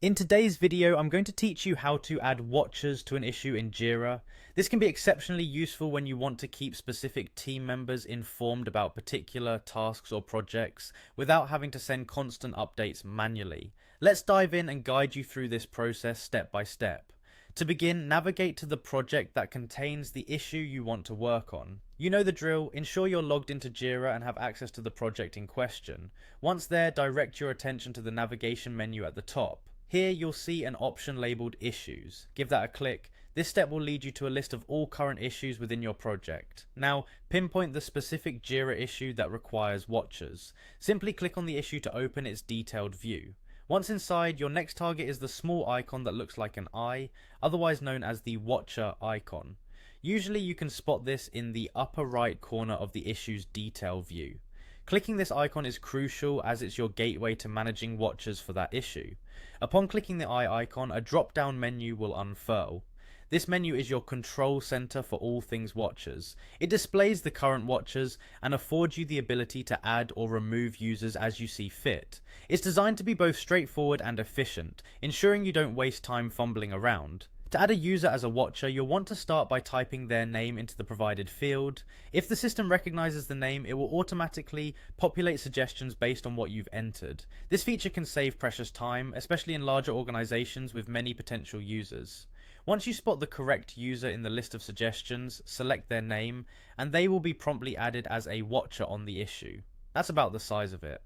In today's video, I'm going to teach you how to add watchers to an issue in Jira. This can be exceptionally useful when you want to keep specific team members informed about particular tasks or projects without having to send constant updates manually. Let's dive in and guide you through this process step by step. To begin, navigate to the project that contains the issue you want to work on. You know the drill, ensure you're logged into Jira and have access to the project in question. Once there, direct your attention to the navigation menu at the top. Here you'll see an option labelled Issues. Give that a click. This step will lead you to a list of all current issues within your project. Now, pinpoint the specific Jira issue that requires watchers. Simply click on the issue to open its detailed view. Once inside, your next target is the small icon that looks like an eye, otherwise known as the Watcher icon. Usually you can spot this in the upper right corner of the issue's detail view. Clicking this icon is crucial as it's your gateway to managing watchers for that issue. Upon clicking the eye icon, a drop-down menu will unfurl. This menu is your control center for all things watchers. It displays the current watchers and affords you the ability to add or remove users as you see fit. It's designed to be both straightforward and efficient, ensuring you don't waste time fumbling around. To add a user as a watcher, you'll want to start by typing their name into the provided field. If the system recognizes the name, it will automatically populate suggestions based on what you've entered. This feature can save precious time, especially in larger organizations with many potential users. Once you spot the correct user in the list of suggestions, select their name, and they will be promptly added as a watcher on the issue. That's about the size of it.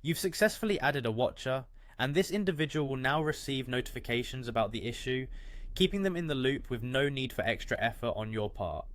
You've successfully added a watcher, and this individual will now receive notifications about the issue, keeping them in the loop with no need for extra effort on your part.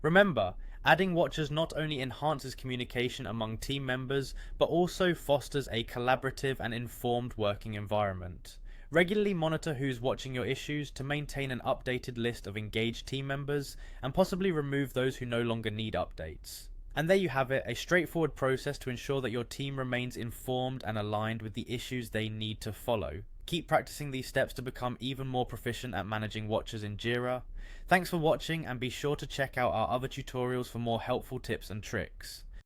Remember, adding watchers not only enhances communication among team members, but also fosters a collaborative and informed working environment. Regularly monitor who's watching your issues to maintain an updated list of engaged team members, and possibly remove those who no longer need updates. And there you have it, a straightforward process to ensure that your team remains informed and aligned with the issues they need to follow. Keep practicing these steps to become even more proficient at managing watchers in Jira. Thanks for watching, and be sure to check out our other tutorials for more helpful tips and tricks.